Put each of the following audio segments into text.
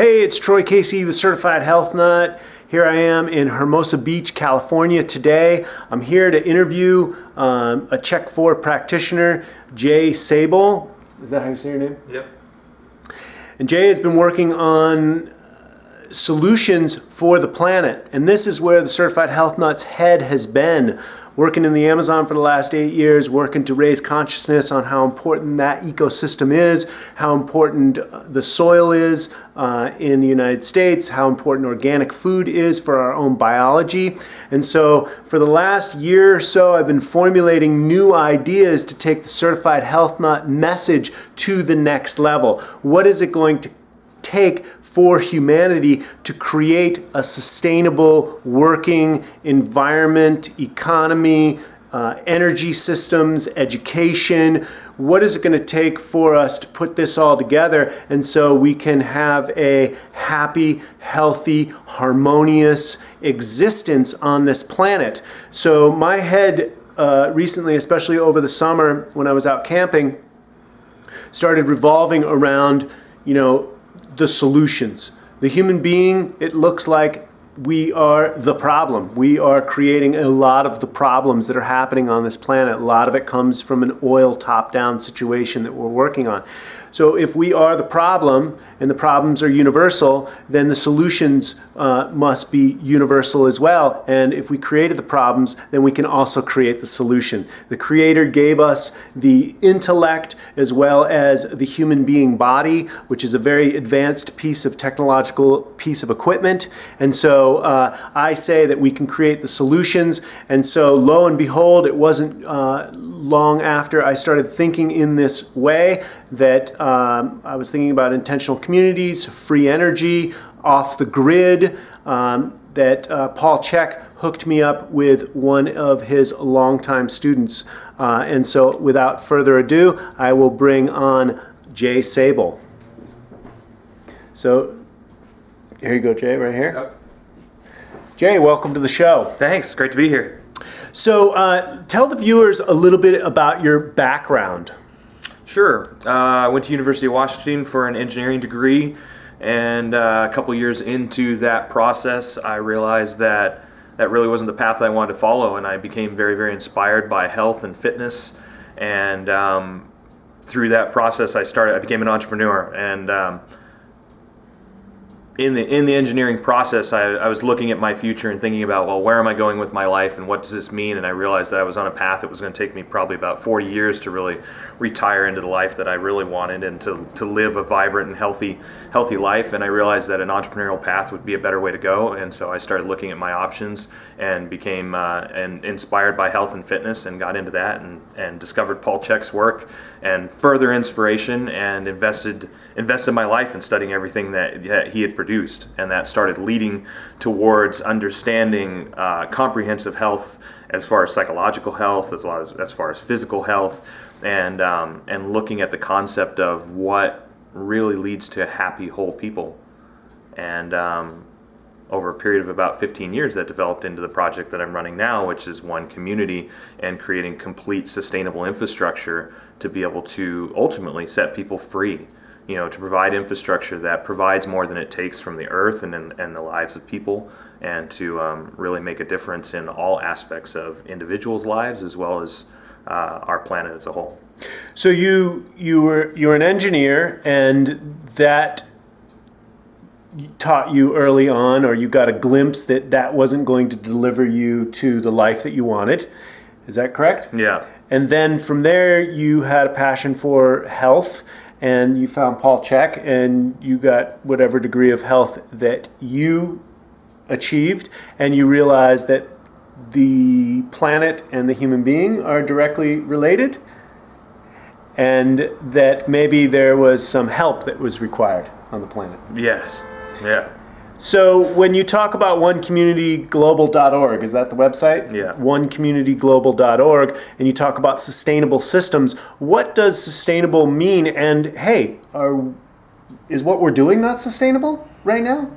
Hey, it's Troy Casey, the Certified Health Nut. Here I am in Hermosa Beach, California today. I'm here to interview a Check 4 practitioner, Jay Sable. Is that how you say your name? Yep. And Jay has been working on solutions for the planet. And this is where the Certified Health Nut's head has been. Working in the Amazon for the last 8 years, working to raise consciousness on how important that ecosystem is, how important the soil is in the United States, how important organic food is for our own biology. And so for the last year or so, I've been formulating new ideas to take the Certified Health Nut message to the next level. What is it going to take for humanity to create a sustainable working environment, economy, energy systems, education? What is it going to take for us to put this all together and so we can have a happy, healthy, harmonious existence on this planet? So my head recently, especially over the summer when I was out camping, started revolving around, the solutions. The human being, it looks like we are the problem. We are creating a lot of the problems that are happening on this planet. A lot of it comes from an oil top-down situation that we're working on. So if we are the problem and the problems are universal, then the solutions must be universal as well. And if we created the problems, then we can also create the solution. The Creator gave us the intellect as well as the human being body, which is a very advanced technological piece of equipment. And so I say that we can create the solutions. And so lo and behold, it wasn't long after I started thinking in this way that I was thinking about intentional communities, free energy, off the grid, that Paul Chek hooked me up with one of his longtime students. And so without further ado, I will bring on Jay Sable. So here you go, Jay, right here. Yep. Jay, welcome to the show. Thanks. Great to be here. So tell the viewers a little bit about your background. Sure. I went to University of Washington for an engineering degree, and a couple years into that process, I realized that that really wasn't the path I wanted to follow, and I became very, very inspired by health and fitness. And through that process, I became an entrepreneur. And in the engineering process, I was looking at my future and thinking about, well, where am I going with my life and what does this mean? And I realized that I was on a path that was going to take me probably about 40 years to really retire into the life that I really wanted and to live a vibrant and healthy life. And I realized that an entrepreneurial path would be a better way to go. And so I started looking at my options and became inspired by health and fitness and got into that and discovered Paul Chek's work and further inspiration and invested my life in studying everything that he had produced. And that started leading towards understanding comprehensive health as far as psychological health, as far as physical health, and looking at the concept of what really leads to happy, whole people. And over a period of about 15 years, that developed into the project that I'm running now, which is One Community, and creating complete sustainable infrastructure to be able to ultimately set people free. To provide infrastructure that provides more than it takes from the earth and the lives of people, and to really make a difference in all aspects of individuals' lives as well as our planet as a whole. So you're an engineer, and that taught you early on, or you got a glimpse that wasn't going to deliver you to the life that you wanted. Is that correct? Yeah. And then from there, you had a passion for health, and you found Paul Chek, and you got whatever degree of health that you achieved, and you realized that the planet and the human being are directly related, and that maybe there was some help that was required on the planet. Yes. Yeah. So when you talk about onecommunityglobal.org, is that the website? Yeah. onecommunityglobal.org, and you talk about sustainable systems, what does sustainable mean? And hey, is what we're doing not sustainable right now?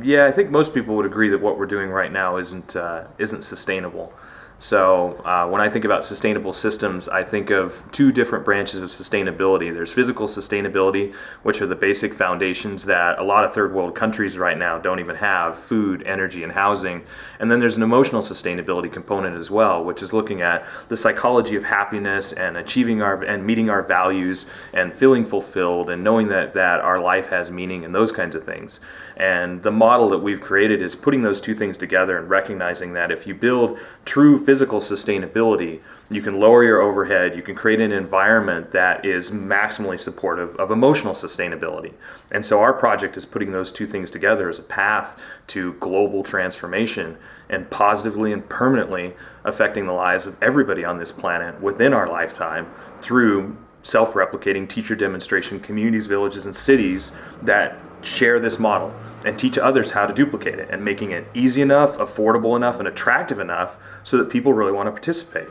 Yeah, I think most people would agree that what we're doing right now isn't sustainable. So when I think about sustainable systems, I think of two different branches of sustainability. There's physical sustainability, which are the basic foundations that a lot of third world countries right now don't even have: food, energy, and housing. And then there's an emotional sustainability component as well, which is looking at the psychology of happiness and achieving and meeting our values and feeling fulfilled and knowing that our life has meaning and those kinds of things. And the model that we've created is putting those two things together and recognizing that if you build true physical sustainability, you can lower your overhead, you can create an environment that is maximally supportive of emotional sustainability. And so our project is putting those two things together as a path to global transformation and positively and permanently affecting the lives of everybody on this planet within our lifetime through self-replicating teacher demonstration communities, villages, and cities that share this model and teach others how to duplicate it, and making it easy enough, affordable enough, and attractive enough so that people really want to participate.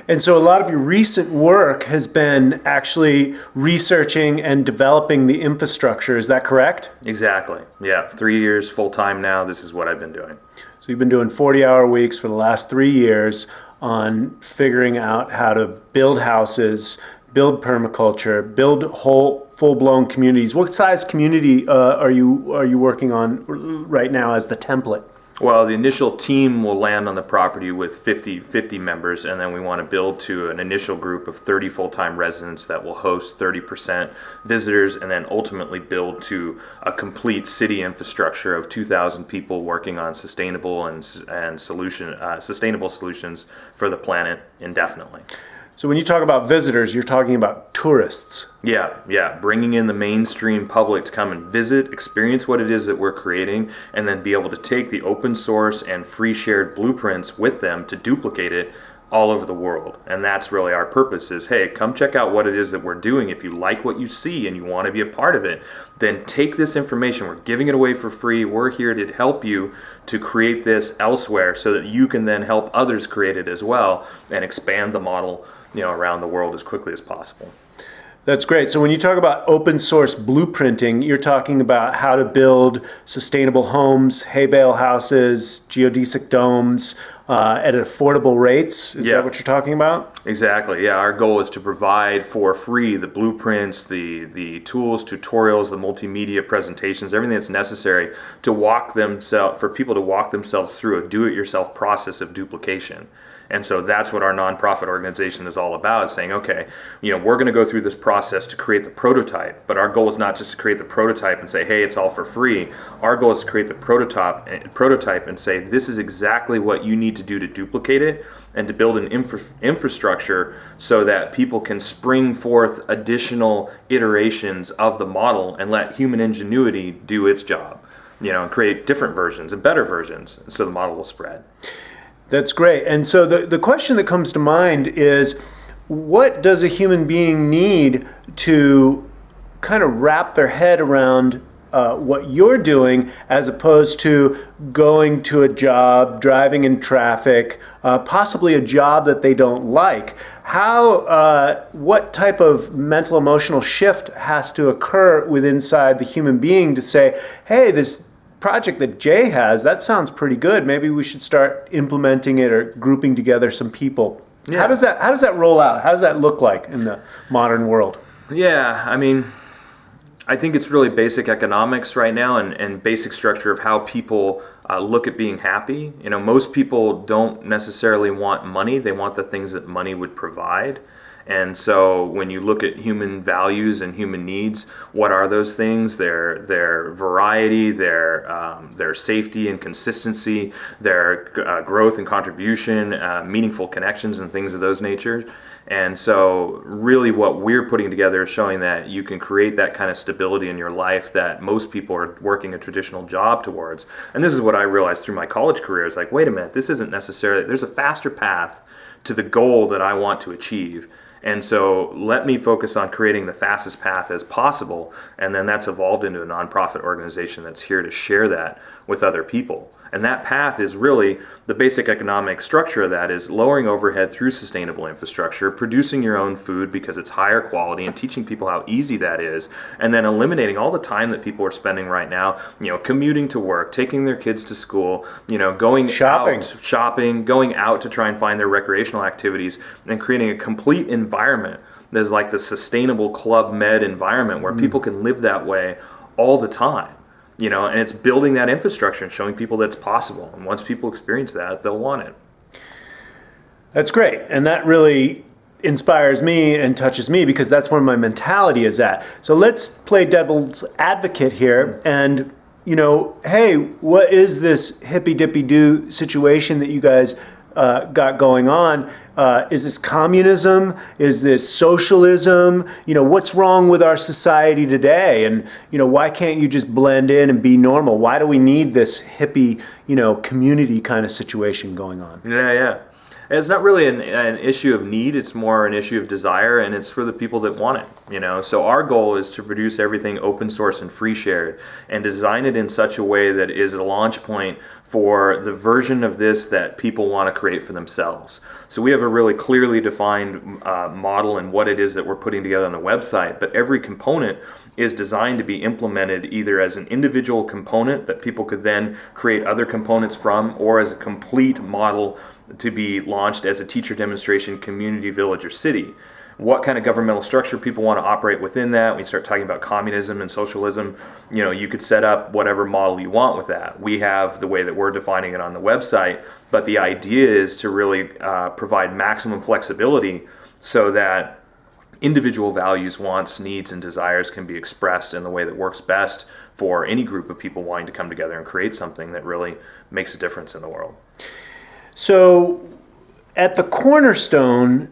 And so a lot of your recent work has been actually researching and developing the infrastructure. Is that correct? Exactly. Yeah. 3 years full-time now. This is what I've been doing. So you've been doing 40-hour weeks for the last 3 years on figuring out how to build houses, build permaculture, build whole full-blown communities. What size community are you working on right now as the template? Well, the initial team will land on the property with 50 members, and then we want to build to an initial group of 30 full-time residents that will host 30% visitors, and then ultimately build to a complete city infrastructure of 2,000 people working on sustainable sustainable solutions for the planet indefinitely. So when you talk about visitors, you're talking about tourists. Yeah. Bringing in the mainstream public to come and visit, experience what it is that we're creating, and then be able to take the open source and free shared blueprints with them to duplicate it all over the world. And that's really our purpose is, hey, come check out what it is that we're doing. If you like what you see and you want to be a part of it, then take this information. We're giving it away for free. We're here to help you to create this elsewhere so that you can then help others create it as well and expand the model around the world as quickly as possible. That's great. So when you talk about open source blueprinting, you're talking about how to build sustainable homes, hay bale houses, geodesic domes at affordable rates. Is that what you're talking about? Exactly. Yeah. Our goal is to provide for free the blueprints, the tools, tutorials, the multimedia presentations, everything that's necessary for people to walk themselves through a do-it-yourself process of duplication. And so that's what our nonprofit organization is all about, saying, okay, we're going to go through this process to create the prototype, but our goal is not just to create the prototype and say, hey, it's all for free. Our goal is to create the prototype and say, this is exactly what you need to do to duplicate it and to build an infrastructure so that people can spring forth additional iterations of the model and let human ingenuity do its job, and create different versions and better versions so the model will spread. That's great. And so the question that comes to mind is, what does a human being need to kind of wrap their head around what you're doing, as opposed to going to a job, driving in traffic, possibly a job that they don't like? What type of mental emotional shift has to occur inside the human being to say, hey, this project that Jay has, that sounds pretty good. Maybe we should start implementing it or grouping together some people. Yeah. How does that roll out? How does that look like in the modern world? Yeah, I think it's really basic economics right now and basic structure of how people look at being happy. Most people don't necessarily want money. They want the things that money would provide. And so when you look at human values and human needs, what are those things? Their variety, their safety and consistency, their growth and contribution, meaningful connections and things of those nature. And so really what we're putting together is showing that you can create that kind of stability in your life that most people are working a traditional job towards. And this is what I realized through my college career is like, wait a minute, this isn't necessarily, there's a faster path to the goal that I want to achieve. And so let me focus on creating the fastest path as possible. And then that's evolved into a nonprofit organization that's here to share that with other people. And that path is really the basic economic structure of that is lowering overhead through sustainable infrastructure, producing your own food because it's higher quality, and teaching people how easy that is, and then eliminating all the time that people are spending right now, commuting to work, taking their kids to school, going shopping, going out to try and find their recreational activities, and creating a complete environment that's like the sustainable Club Med environment where people can live that way all the time. And it's building that infrastructure and showing people that it's possible. And once people experience that, they'll want it. That's great. And that really inspires me and touches me because that's where my mentality is at. So let's play devil's advocate here and, hey, what is this hippy-dippy-doo situation that you guys got going on? Is this communism? Is this socialism? What's wrong with our society today? And, why can't you just blend in and be normal? Why do we need this hippie, community kind of situation going on? Yeah. It's not really an issue of need, it's more an issue of desire, and it's for the people that want it, So our goal is to produce everything open source and free shared, and design it in such a way that is a launch point for the version of this that people want to create for themselves. So we have a really clearly defined model and what it is that we're putting together on the website, but every component is designed to be implemented either as an individual component that people could then create other components from, or as a complete model to be launched as a teacher demonstration, community, village, or city. What kind of governmental structure people want to operate within that. When you start talking about communism and socialism, you could set up whatever model you want with that. We have the way that we're defining it on the website, but the idea is to really provide maximum flexibility so that individual values, wants, needs, and desires can be expressed in the way that works best for any group of people wanting to come together and create something that really makes a difference in the world. So at the cornerstone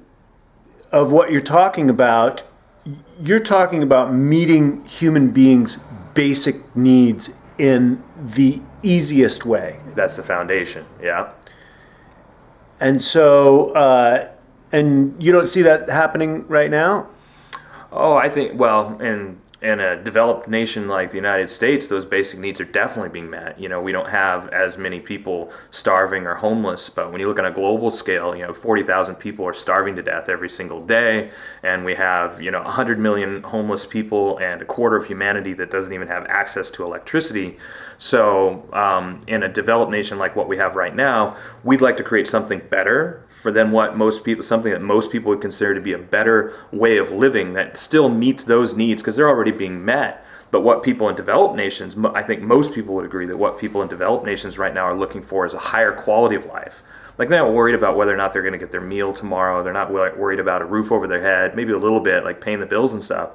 of what you're talking about meeting human beings' basic needs in the easiest way. That's the foundation, yeah. And so, and you don't see that happening right now? Oh, I think, in a developed nation like the United States, those basic needs are definitely being met. We don't have as many people starving or homeless, but when you look on a global scale, 40,000 people are starving to death every single day, and we have, 100 million homeless people and a quarter of humanity that doesn't even have access to electricity. So in a developed nation like what we have right now, we'd like to create something better for then something that most people would consider to be a better way of living that still meets those needs because they're already being met. But what people in developed nations, I think most people would agree that what people in developed nations right now are looking for is a higher quality of life. Like, they're not worried about whether or not they're going to get their meal tomorrow. They're not worried about a roof over their head, maybe a little bit, like paying the bills and stuff.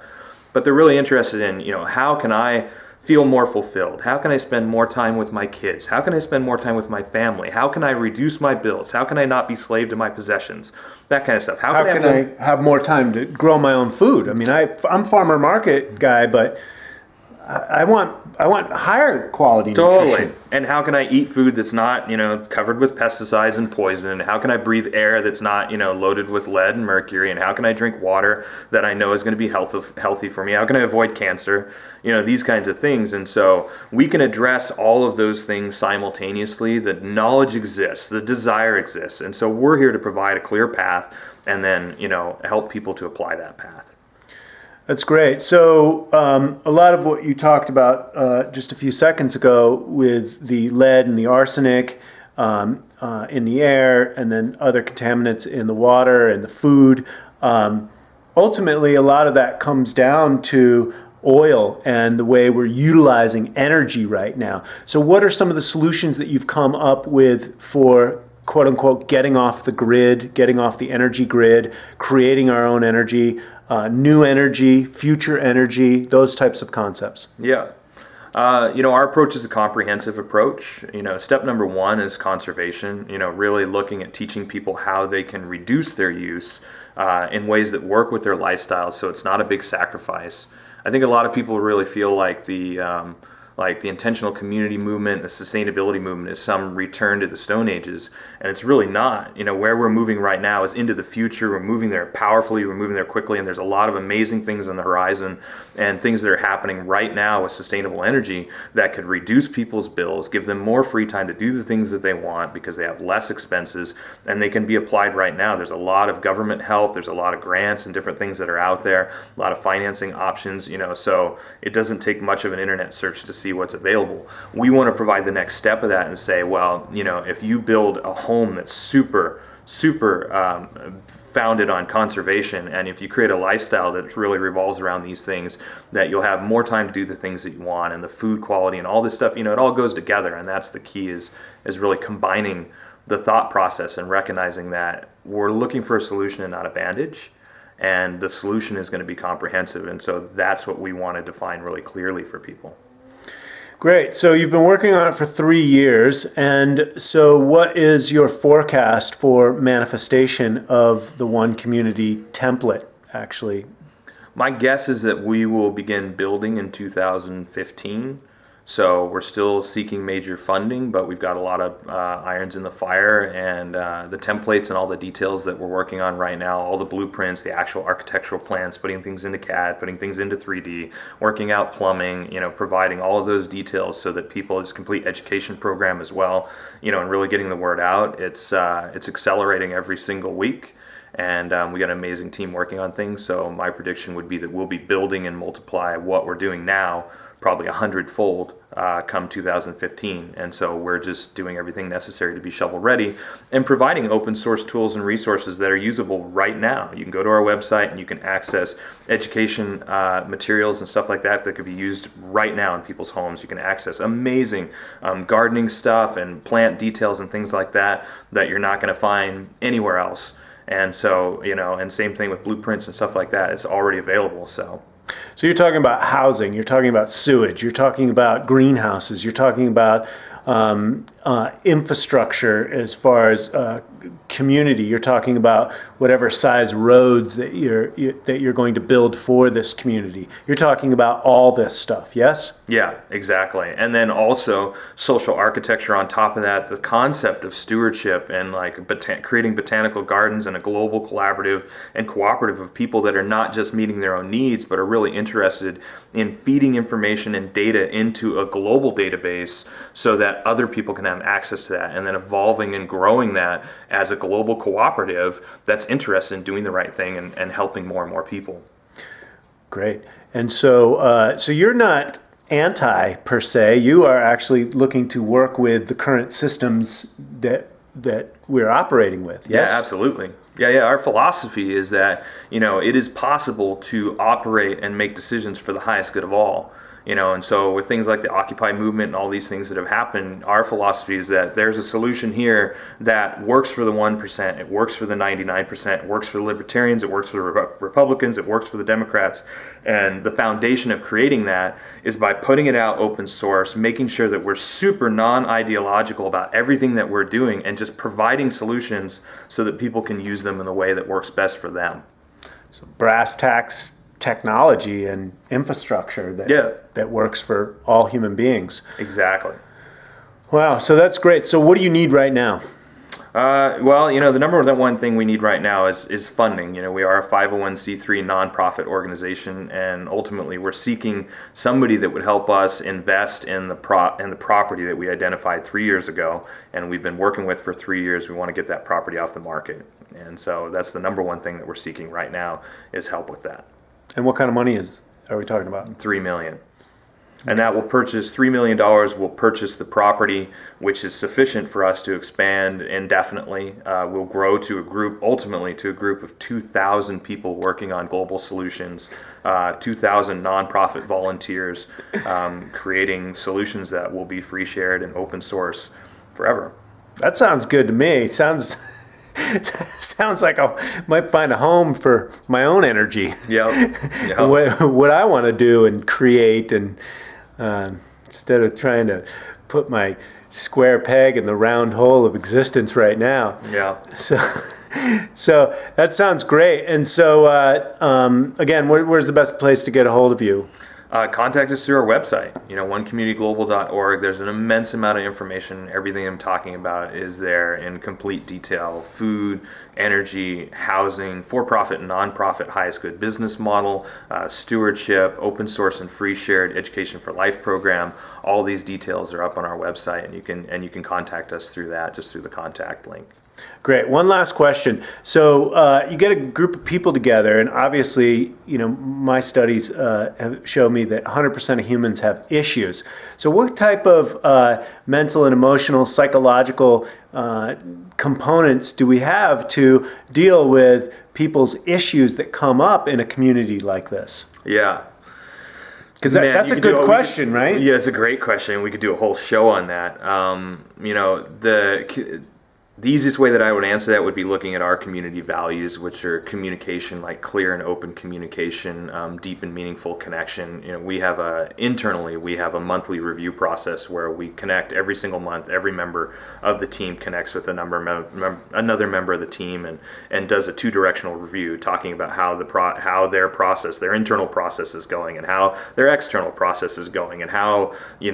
But they're really interested in, how can I feel more fulfilled? How can I spend more time with my kids? How can I spend more time with my family? How can I reduce my bills? How can I not be slave to my possessions? That kind of stuff. How can I have more time to grow my own food? I mean, I'm farmer market guy, but I want higher quality nutrition. Totally. And how can I eat food that's not, covered with pesticides and poison? How can I breathe air that's not, loaded with lead and mercury? And how can I drink water that I know is going to be healthy for me? How can I avoid cancer? These kinds of things. And so we can address all of those things simultaneously. The knowledge exists, the desire exists. And so we're here to provide a clear path and then, help people to apply that path. That's great. So a lot of what you talked about just a few seconds ago with the lead and the arsenic in the air and then other contaminants in the water and the food, ultimately a lot of that comes down to oil and the way we're utilizing energy right now. So what are some of the solutions that you've come up with for quote unquote getting off the grid, getting off the energy grid, creating our own energy, new energy, future energy, those types of concepts? Yeah. Our approach is a comprehensive approach. Step number one is conservation, really looking at teaching people how they can reduce their use in ways that work with their lifestyles so it's not a big sacrifice. I think a lot of people really feel like the like the intentional community movement, the sustainability movement is some return to the Stone Ages, and it's really not. Where we're moving right now is into the future. We're moving there powerfully, we're moving there quickly, and there's a lot of amazing things on the horizon and things that are happening right now with sustainable energy that could reduce people's bills, give them more free time to do the things that they want because they have less expenses, and they can be applied right now. There's a lot of government help, there's a lot of grants and different things that are out there, a lot of financing options, so it doesn't take much of an internet search to see what's available. We want to provide the next step of that and say, well, if you build a home that's super founded on conservation, and if you create a lifestyle that really revolves around these things, that you'll have more time to do the things that you want, and the food quality and all this stuff, it all goes together. And that's the key, is really combining the thought process and recognizing that we're looking for a solution and not a bandage, and the solution is going to be comprehensive. And so that's what we want to define really clearly for people. Great. So you've been working on it for 3 years. And so what is your forecast for manifestation of the One Community template, actually? My guess is that we will begin building in 2015. So we're still seeking major funding, but we've got a lot of irons in the fire, and the templates and all the details that we're working on right now, all the blueprints, the actual architectural plans, putting things into CAD, putting things into 3D, working out plumbing, providing all of those details so that people, it's a complete education program as well, and really getting the word out. It's accelerating every single week. And we got an amazing team working on things. So my prediction would be that we'll be building and multiply what we're doing now probably 100-fold come 2015. And so we're just doing everything necessary to be shovel ready and providing open source tools and resources that are usable right now. You can go to our website and you can access education materials and stuff like that that could be used right now in people's homes. You can access amazing gardening stuff and plant details and things like that you're not going to find anywhere else. And so, and same thing with blueprints and stuff like that. It's already available. So you're talking about housing, you're talking about sewage, you're talking about greenhouses, you're talking about infrastructure as far as community. You're talking about whatever size roads that you're going to build for this community. You're talking about all this stuff, yes? Yeah, exactly. And then also social architecture on top of that, the concept of stewardship and creating botanical gardens and a global collaborative and cooperative of people that are not just meeting their own needs, but are really interested in feeding information and data into a global database so that other people can have access to that, and then evolving and growing that as a global cooperative that's interested in doing the right thing and helping more and more people. Great. And so you're not anti per se. You are actually looking to work with the current systems that we're operating with. Yes? Yeah, absolutely. Yeah. Our philosophy is that, it is possible to operate and make decisions for the highest good of all. And so with things like the Occupy movement and all these things that have happened, our philosophy is that there's a solution here that works for the 1%, it works for the 99%, it works for the libertarians, it works for the Republicans, it works for the Democrats. And the foundation of creating that is by putting it out open source, making sure that we're super non-ideological about everything that we're doing, and just providing solutions so that people can use them in the way that works best for them. So brass tacks technology and infrastructure that works for all human beings. Exactly. Wow, so that's great. So what do you need right now? Well, the number one thing we need right now is funding. We are a 501c3 nonprofit organization, and ultimately we're seeking somebody that would help us invest in the property that we identified 3 years ago, and we've been working with for 3 years. We want to get that property off the market, and so that's the number one thing that we're seeking right now, is help with that. And what kind of money are we talking about? $3 million. And that will purchase $3 million will purchase the property, which is sufficient for us to expand indefinitely. We'll grow to ultimately to a group of 2,000 people working on global solutions, 2,000 nonprofit volunteers, creating solutions that will be free shared and open source forever. That sounds good to me. Sounds like I might find a home for my own energy. Yep. What I want to do and create, and instead of trying to put my square peg in the round hole of existence right now. Yeah. So that sounds great. And so again, where's the best place to get a hold of you? Contact us through our website, onecommunityglobal.org. There's an immense amount of information. Everything I'm talking about is there in complete detail. Food, energy, housing, for-profit and non-profit highest good business model, stewardship, open source and free shared education for life program. All these details are up on our website, and you can contact us through that, just through the contact link. Great. One last question. So you get a group of people together, and obviously, my studies have shown me that 100% of humans have issues. So what type of mental and emotional, psychological components do we have to deal with people's issues that come up in a community like this? Yeah. Because that's a good question, right? Yeah, it's a great question. We could do a whole show on that. The easiest way that I would answer that would be looking at our community values, which are communication, like clear and open communication, deep and meaningful connection. Internally we have a monthly review process where we connect every single month. Every member of the team connects with another member of the team and does a two-directional review, talking about how their process, their internal process is going, and how their external process is going, and how we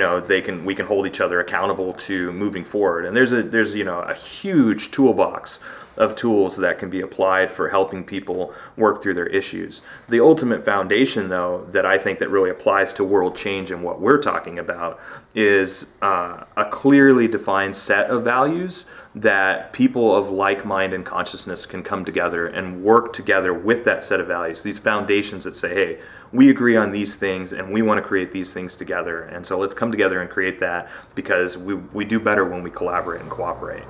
can hold each other accountable to moving forward. And there's a huge toolbox of tools that can be applied for helping people work through their issues. The ultimate foundation, though, that I think that really applies to world change and what we're talking about is a clearly defined set of values that people of like mind and consciousness can come together and work together with that set of values. These foundations that say, hey, we agree on these things and we want to create these things together. And so let's come together and create that, because we do better when we collaborate and cooperate.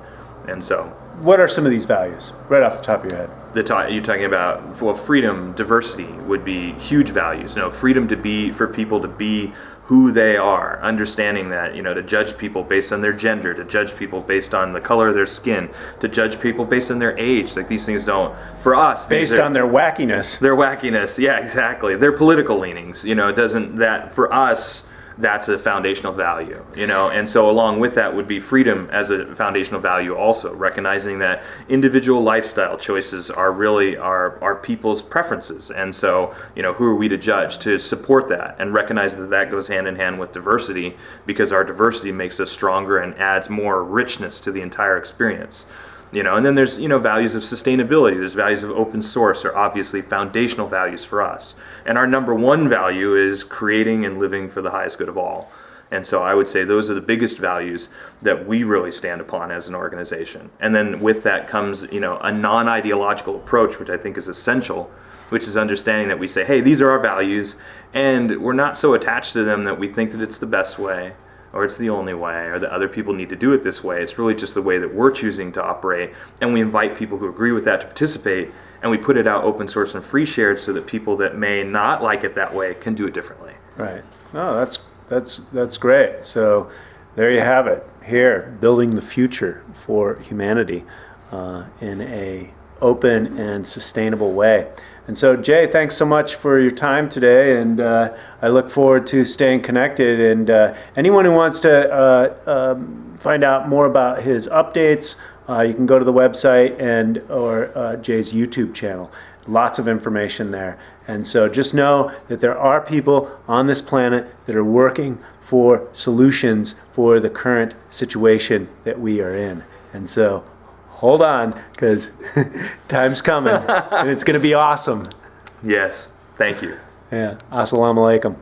And so, what are some of these values, right off the top of your head? You're talking about, well, freedom, diversity would be huge values. Freedom for people to be who they are, understanding that, to judge people based on their gender, to judge people based on the color of their skin, to judge people based on their age. Like, these things don't, for us, based on their wackiness. Their wackiness, yeah, exactly. Their political leanings, doesn't that, for us, that's a foundational value, and so along with that would be freedom as a foundational value, also recognizing that individual lifestyle choices are really our people's preferences. And so, who are we to judge, to support that and recognize that goes hand in hand with diversity, because our diversity makes us stronger and adds more richness to the entire experience. And then there's, values of sustainability. There's values of open source are obviously foundational values for us. And our number one value is creating and living for the highest good of all. And so I would say those are the biggest values that we really stand upon as an organization. And then with that comes, a non-ideological approach, which I think is essential, which is understanding that we say, hey, these are our values, and we're not so attached to them that we think that it's the best way, or it's the only way, or that other people need to do it this way. It's really just the way that we're choosing to operate, and we invite people who agree with that to participate, and we put it out open source and free shared so that people that may not like it that way can do it differently. Right. No, that's great. So there you have it. Here, building the future for humanity in a open and sustainable way. And so, Jay, thanks so much for your time today, and I look forward to staying connected. And anyone who wants to find out more about his updates, you can go to the website or Jay's YouTube channel. Lots of information there. And so just know that there are people on this planet that are working for solutions for the current situation that we are in. And so hold on, because time's coming, and it's going to be awesome. Yes. Thank you. Yeah. Assalamu alaikum.